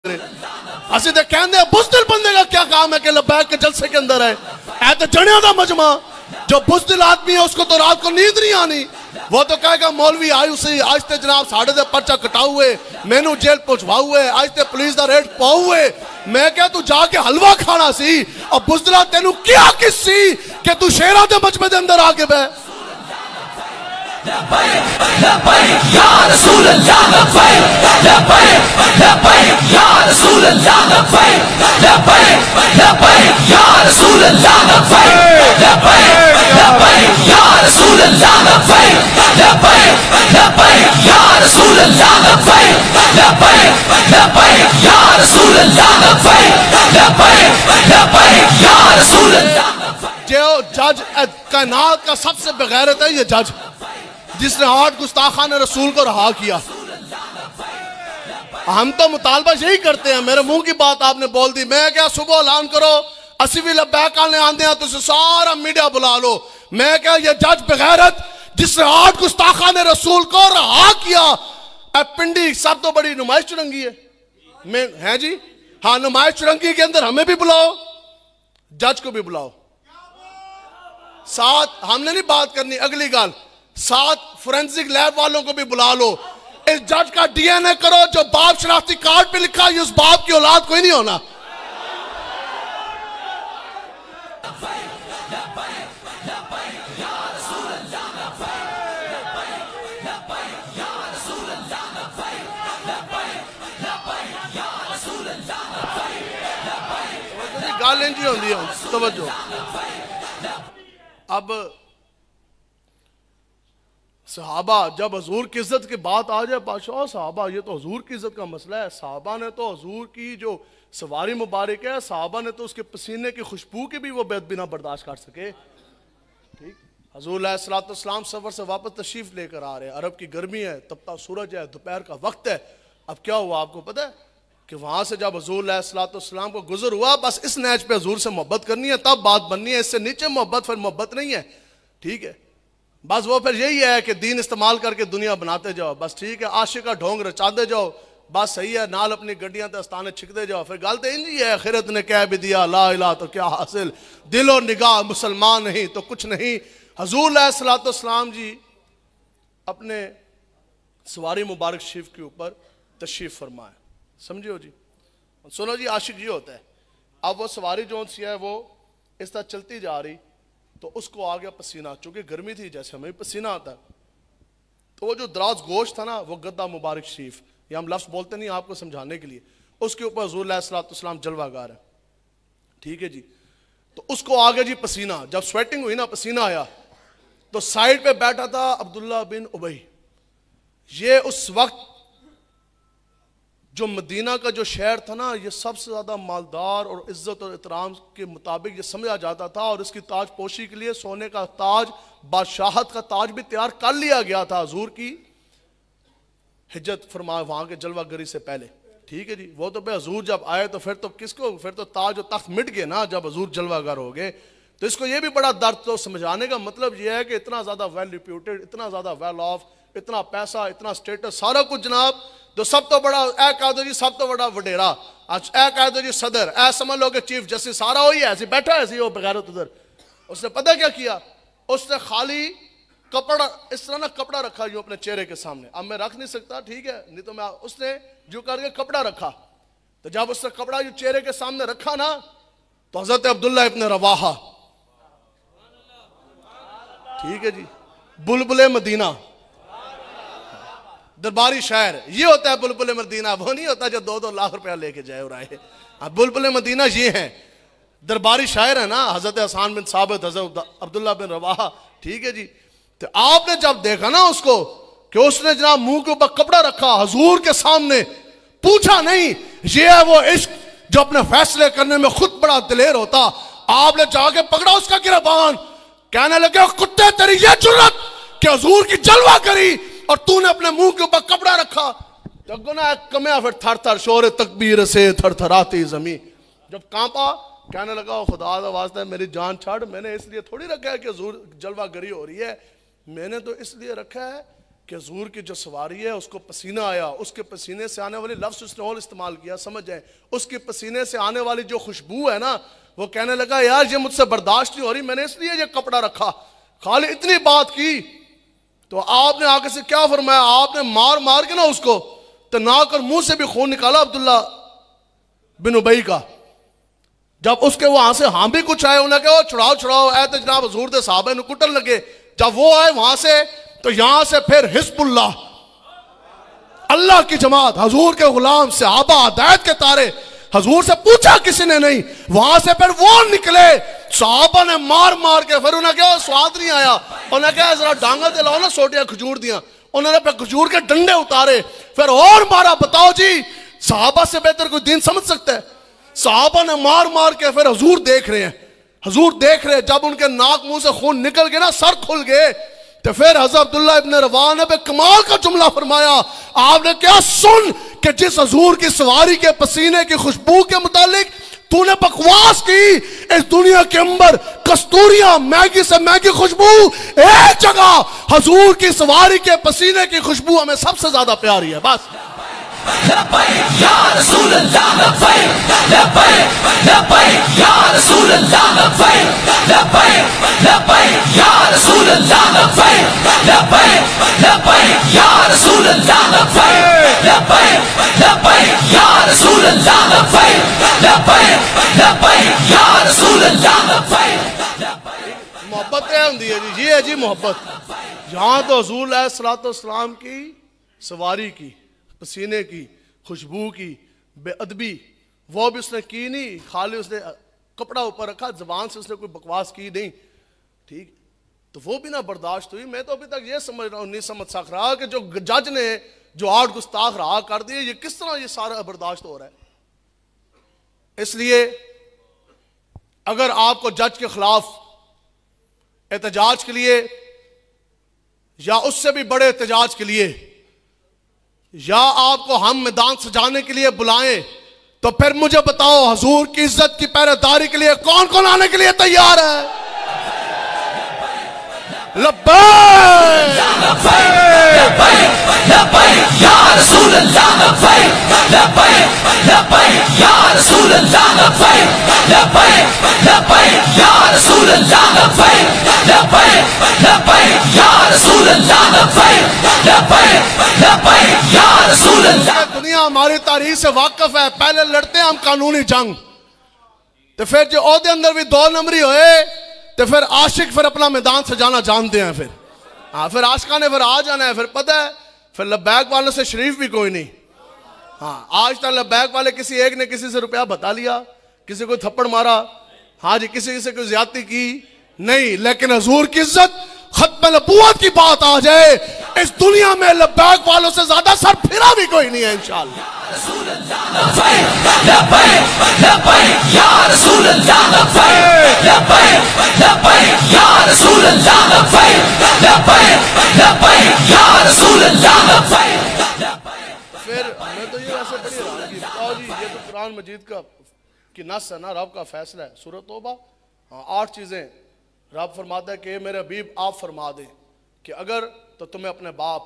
असि तो कहते हैं बुज़दिल बंदे का क्या काम है कि लबैक के जलसे के अंदर है। ऐ तो जनिया का मजमा, जो बुज़दिल आदमी है उसको तो रात को नींद नहीं आनी। वो तो कहेगा मौलवी आयु सी आज ते जनाब साढ़े दे पर्चा कटाऊ हुए, मैनू जेल पहुंचवाऊ है, आज ते पुलिस का रेट पाऊ हुए। मैं क्या तू जाके हलवा खाना सी और बुज़दिला तेनू क्या किस सी कि तू शेरा दे मजमे दे अंदर आके बह। या रसूल अल्लाह लब्बैक लब्बैक लब्बैक या रसूल अल्लाह लब्बैक लब्बैक लब्बैक या रसूल अल्लाह लब्बैक लब्बैक लब्बैक या रसूल अल्लाह लब्बैक लब्बैक लब्बैक या रसूल अल्लाह लब्बैक लब्बैक लब्बैक या रसूल अल्लाह लब्बैक लब्बैक लब्बैक या रसूल अल्लाह। जो जज कायनात का सबसे बेगैरत है ये जज, जिसने 8 गुस्ताखान रसूल को रहा किया। हम तो मुतालबा यही करते हैं, मेरे मुंह की बात आपने बोल दी, मैं क्या सुबह ऐलान करो असी भी लब्बैक आने आंदे हैं, तुझे सारा मीडिया बुला लो। मैं क्या ये जज बेगैरत जिसने 8 गुस्ताखान रसूल को रहा किया, पिंडी सब तो बड़ी नुमाइश चुरंगी है। मैं है जी हाँ, नुमाइश चुरंगी के अंदर हमें भी बुलाओ, जज को भी बुलाओ साथ। हमने नहीं बात करनी अगली गाल, साथ फोरेंसिक लैब वालों को भी बुला लो। इस जज का डीएनए करो, जो बाप शनाख्ती कार्ड पे लिखा है उस बाप की औलाद कोई नहीं होना। गाल इंजी होती है, तवज्जो। अब सहाबा, जब हजूर की इज्जत की बात आ जाए, बादशाह सहाबा ये तो हजूर की इज्जत का मसला है। सहाबा ने तो हजूर की जो सवारी मुबारक है, सहाबा ने तो उसके पसीने की खुशबू की भी वो बिना बर्दाश्त कर सके। ठीक, हजूर अलैहिस्सलाम सफर से वापस तशरीफ लेकर आ रहे हैं, अरब की गर्मी है, तपता सूरज है, दोपहर का वक्त है। अब क्या हुआ आपको पता है कि वहां से जब हजूर अलैहिस्सलाम को गुजर हुआ, बस इस नैच पे हजूर से मोहब्बत करनी है, तब बात बननी है। इससे नीचे मोहब्बत फिर मोहब्बत नहीं है। ठीक है, बस वो फिर यही है कि दीन इस्तेमाल करके दुनिया बनाते जाओ, बस ठीक है, आशिक का ढोंग रचाते जाओ, बस सही है, नाल अपनी गड्डियां ते अस्ताने छिकते जाओ। फिर गल तो इंज ही है, आखिरत ने कह भी दिया ला इलाहा तो क्या हासिल, दिलो निगाह मुसलमान नहीं तो कुछ नहीं। हजूर अलैहिस्सलाम जी अपने सवारी मुबारक शरीफ के ऊपर तशरीफ फरमाए, समझियो जी। सुनो जी, आशिक ये होता है, अब वो सवारी जो सी है वो इस तरह चलती जा रही, तो उसको आ गया पसीना, चूंकि गर्मी थी जैसे हमें पसीना आता है, तो वो जो दराज गोश्त था ना, वो गद्दा मुबारक शरीफ, ये हम लफ्ज़ बोलते नहीं आपको समझाने के लिए, उसके ऊपर हुज़ूर अलैहिस्सलाम जलवागार है। ठीक है जी, तो उसको आ गया जी पसीना। जब स्वेटिंग हुई ना, पसीना आया, तो साइड पे बैठा था अब्दुल्ला बिन उबई। ये उस वक्त जो मदीना का जो शहर था ना, ये सबसे ज़्यादा मालदार और इज़्ज़त और एहतराम के मुताबिक ये समझा जाता था, और इसकी ताज पोशी के लिए सोने का ताज, बादशाहत का ताज भी तैयार कर लिया गया था हजूर की हिज्जत फरमा वहाँ के जलवागरी से पहले। ठीक है जी, वो तो भाई हजूर जब आए तो फिर तो किसको, फिर तो ताज और तख्त मिट गए ना जब हजूर जलवागर हो गए। तो इसको ये भी बड़ा दर्द, तो समझाने का मतलब ये है कि इतना ज़्यादा वेल रिप्यूटेड, इतना ज़्यादा वेल ऑफ, इतना पैसा, इतना स्टेटस, सारा कुछ जनाब, तो सब तो बड़ा ए कह दो जी, सब तो बड़ा वडेरा, ए कह दो जी सदर, ए समझ लो कि चीफ जस्टिस, सारा वही ऐसे बैठा ऐसे वो बगैरत उधर। उसने पता क्या किया, उसने खाली कपड़ा इस तरह ना कपड़ा रखा जो अपने चेहरे के सामने, अब मैं रख नहीं सकता, ठीक है, नहीं तो मैं, उसने जो करके कपड़ा रखा, तो जब उसने कपड़ा जो चेहरे के सामने रखा ना, तो हजरत अब्दुल्ला इब्न रवाहा, ठीक है जी, बुलबुले मदीना, दरबारी शायर, ये होता है बुलबुल मदीना, वो नहीं होता जो 2-2 लाख रुपया लेके जाए और आए। अब बुलबुल मदीना ये है, दरबारी शायर है ना, हजरत हसन बिन साबित, हजरत अब्दुल्ला बिन रवाहा। ठीक है जी, तो आपने जब देखा ना उसको कि उसने जनाब मुंह के ऊपर कपड़ा रखा हजूर के सामने, पूछा नहीं, ये है वो इश्क जो अपने फैसले करने में खुद बड़ा दिलेर होता। आपने जाके पकड़ा उसका गिरबान, कहने लगे कुत्ते तेरी ये जुर्रत कि हजूर की जलवा करी और तूने अपने मुंह के ऊपर कपड़ा रखा। जब ना कमिया, फिर थर थर शोर तकबीर से थर थराती जमी, जब कांपा, कहने लगा खुदा का वास्ता है मेरी जान छाड़, मैंने इसलिए थोड़ी रखा है कि हजूर जलवा गरी हो रही है, मैंने तो इसलिए रखा है कि हजूर की जो सवारी है उसको पसीना आया, उसके पसीने से आने वाली लफ्ज़ उसने और इस्तेमाल किया, समझ जाए, उसके पसीने से आने वाली जो खुशबू है ना, वो कहने लगा यार ये मुझसे बर्दाश्त नहीं हो रही, मैंने इसलिए ये कपड़ा रखा। खाली इतनी बात की तो आपने आगे से क्या फरमाया, आपने मार मार के ना उसको तो नाक और मुंह से भी खून निकाला अब्दुल्ला बिन उबई का। जब उसके वहां से हाँ भी कुछ आए, उन्हें कहा छुड़ाओ छुड़ाओ, ऐ तो जनाब हजूर दे साहब कुटन लगे। जब वो आए वहां से तो यहां से फिर हिजबुल्लाह, अल्लाह की जमात, हजूर के गुलाम, सहाबा, हिदायत के तारे, हजूर से पूछा किसी ने नहीं, वहां से फिर वो निकले, सहाबा ने मार मार के फिर उन्हें क्या स्वाद नहीं आया, उन्हें क्या जरा डांगा दिलाओ ना सोटिया खजूर दिया, उन्होंने फिर खजूर के डंडे उतारे, फिर और मारा। बताओ जी सहाबा से बेहतर कोई दीन समझ सकता है? सहाबा ने मार मार के फिर हजूर देख रहे हैं, हजूर देख रहे हैं। जब उनके नाक मुंह से खून निकल गया ना, सर खुल गए, तो फिर हज़रत अब्दुल्ला इब्न रवा ने पे कमाल का जुमला फरमाया। आपने क्या सुन कि जिस हजूर की सवारी के पसीने की खुशबू के मुतालिक तूने बकवास की, इस दुनिया के अंदर कस्तूरियां मैगी से मैगी खुशबू, एक जगह हजूर की सवारी के पसीने की खुशबू हमें सबसे ज्यादा प्यारी है। बस लब्बैक या रसूल अल्लाह, लब्बैक लब्बैक लब्बैक या रसूल अल्लाह, लब्बैक लब्बैक लब्बैक या रसूल अल्लाह, लब्बैक लब्बैक लब्बैक या रसूल अल्लाह, लब्बैक लब्बैक लब्बैक या रसूल अल्लाह, लब्बैक लब्बैक लब्बैक या रसूल अल्लाह, लब्बैक। मोहब्बत क्या होती है जी? ये है जी मोहब्बत। यहाँ तो हजूर अलैहिस्सलाम की सवारी की, पसीने की, खुशबू की, बेअदबी वो भी उसने की नहीं, खाली उसने कपड़ा ऊपर रखा, जबान से उसने कोई बकवास की नहीं, ठीक, तो वो भी ना बर्दाश्त हुई। मैं तो अभी तक ये समझ रहा हूँ, नहीं समझ सक रहा कि जो जज ने जो 8 गुस्ताख रहा कर दिए, ये किस तरह ये सारा बर्दाश्त हो रहा है। इसलिए अगर आपको जज के खिलाफ एहतजाज के लिए या उससे भी बड़े एहतजाज के लिए या आपको हम मैदान सजाने के लिए बुलाएं, तो फिर मुझे बताओ हजूर की इज्जत की पहरेदारी के लिए कौन कौन आने के लिए तैयार है? लब्बैक लब्बैक लब्बैक या रसूल अल्लाह, लब्बैक लब्बैक लब्बैक या रसूल अल्लाह, लब्बैक लब्बैक लब्बैक या रसूल अल्लाह, लब्बैक लब्बैक लब्बैक या रसूल अल्लाह, लब्बैक लब्बैक लब्बैक या रसूल अल्लाह। दुनिया हमारी तारीख से वाकिफ है। पहले लड़ते हैं हम कानूनी जंग, तो फिर जो ओहदे अंदर भी 2 नंबरी होए, तो फिर आशिक फिर अपना मैदान सजाना जानते हैं। फिर हाँ, फिर आशिका ने फिर आ जाना है। फिर पता है फिर लब्बैक वालों से शरीफ भी कोई नहीं। हाँ, आज तक लब्बैक वाले किसी एक ने किसी से रुपया बता लिया, किसी को थप्पड़ मारा, हाँ जी, किसी से कोई ज्यादती की नहीं, लेकिन हजूर की इज्जत, खत्म नबूवत की बात आ जाए, इस दुनिया में लब्बैक वालों से ज्यादा सर फिरा भी कोई नहीं है इंशाअल्लाह। लब्बैक लब्बैक लब्बैक या रसूल अल्लाह, लब्बैक लब्बैक लब्बैक या रसूल अल्लाह, लब्बैक लब्बैक लब्बैक या रसूल अल्लाह, लब्बैक। फिर मैं तो ये वैसे बड़ी हैरानगी, बताओ जी, ये तो कुरान मजीद का कि नस है ना, रब का फैसला है। सूरत तौबा, हाँ, 8 चीजें रब फरमाता है कि मेरे हबीब आप फरमा दें कि अगर तो तुम्हें अपने बाप,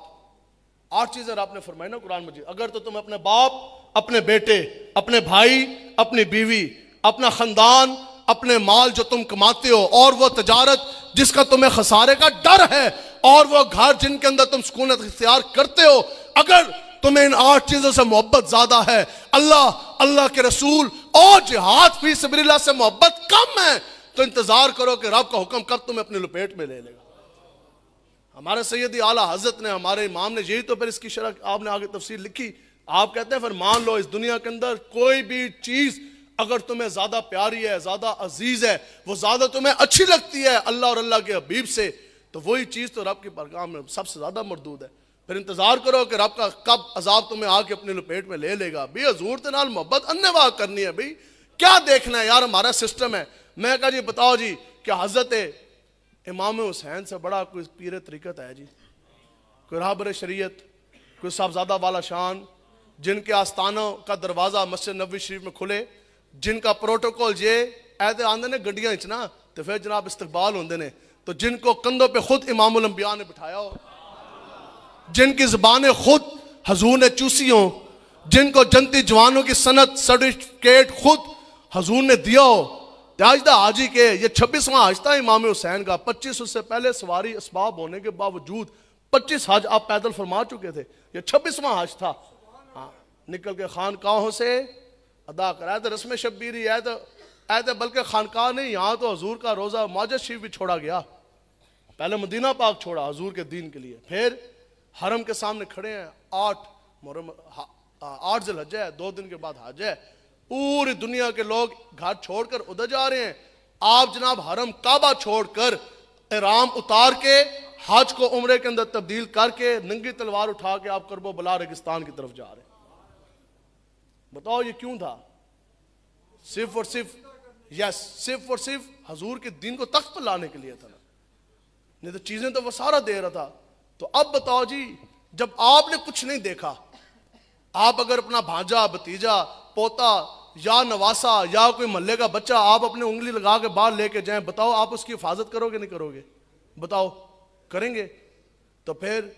8 चीजें रब ने फरमाई ना कुरान मजीद, अगर तो तुम्हें अपने बाप, अपने बेटे, अपने भाई, अपनी बीवी, अपना खानदान, अपने माल जो तुम कमाते हो, और वो तजारत जिसका तुम्हें खसारे का डर है, और वो घर जिनके अंदर तुम सुकून इख्तियार करते हो, अगर तुम्हें इन 8 चीजों से मोहब्बत ज्यादा है, अल्लाह, अल्लाह के रसूल और जिहाद फी सबीलिल्लाह से मोहब्बत कम है, तो इंतजार करो कि रब का हुक्म कब तुम्हें अपनी लपेट में ले लेगा। हमारे सैयदी आला हजरत ने, हमारे इमाम ने यही तो फिर इसकी शरह आपने आगे तफसीर लिखी। आप कहते हैं फिर मान लो इस दुनिया के अंदर कोई भी चीज अगर तुम्हें ज्यादा प्यारी है, ज्यादा अजीज है, वो ज्यादा तुम्हें अच्छी लगती है अल्लाह और अल्लाह के हबीब से, तो वही चीज तो रब की पैगाम में सबसे ज्यादा मरदूद है। फिर इंतजार करो कि रब का कब अजाब तुम्हें आके अपनी लपेट में ले लेगा। भाई हजूर के नाल मोहब्बत अन्नेवाह करनी है, भाई क्या देखना है यार, हमारा सिस्टम है। मैं कहा जी बताओ जी, क्या हजरत इमाम हुसैन से बड़ा कोई पीर तरीकत है जी? कोई राहबर शरीयत, कोई साहबजादा वाला शान, जिनके आस्थानों का दरवाज़ा मस्जिद नबवी शरीफ में खुले, जिनका प्रोटोकॉल ये ऐसे आंदे ने गड्डियां च ना, तो फिर जनाब इस्तकबाल होंदे ने, तो जिनको कंधों पे खुद इमामुल अंबिया ने बिठाया हो, जिनकी ज़बानें खुद हजूर ने चूसी हों, जिनको जनती जवानों की सनत सर्टिफिकेट खुद हजूर ने दिया हो। ताजदा हाजी के ये 26वां हज था इमाम हुसैन का। 25 उससे पहले सवारी असबाब होने के बावजूद 25 हज आप पैदल फरमा चुके थे। ये 26वां हज था। हाँ, निकल के खानकाहों से अदा कराया तो रस्म शब्बीरी है तो बल्कि खानकाह नहीं, यहाँ तो हजूर का रोज़ा मौजद शरीफ भी छोड़ा गया। पहले मदीना पाक छोड़ा हजूर के दीन के लिए, फिर हरम के सामने खड़े हैं। 8 ज़िलहज्जा है, 2 दिन के बाद हज है। पूरी दुनिया के लोग घर छोड़कर उधर जा रहे हैं। आप जनाब हरम काबा छोड़कर इहराम उतार के हज को उम्रे के अंदर तब्दील करके नंगी तलवार उठा के आप करबो बला रेगिस्तान की तरफ जा रहे हैं। बताओ ये क्यों था? सिर्फ और सिर्फ हजूर के दीन को तख्त पर लाने के लिए था ना, नहीं तो चीजें तो वो सारा दे रहा था। तो अब बताओ जी, जब आपने कुछ नहीं देखा, आप अगर अपना भांजा, भतीजा, पोता या नवासा या कोई मोहल्ले का बच्चा आप अपने उंगली लगा के बाहर लेके जाएं, बताओ आप उसकी हिफाजत करोगे नहीं करोगे? बताओ करेंगे? तो फिर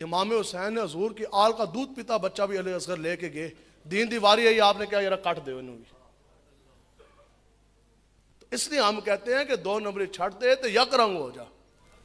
इमाम हुसैन ने हजूर की आल का दूध पीता बच्चा भी अली असगर लेके गए। दीन दीवारी है, आपने क्या यार काट दे इन्होंने। तो इसलिए हम कहते हैं कि 2 नंबरी छट दे तो यक रंग हो जा।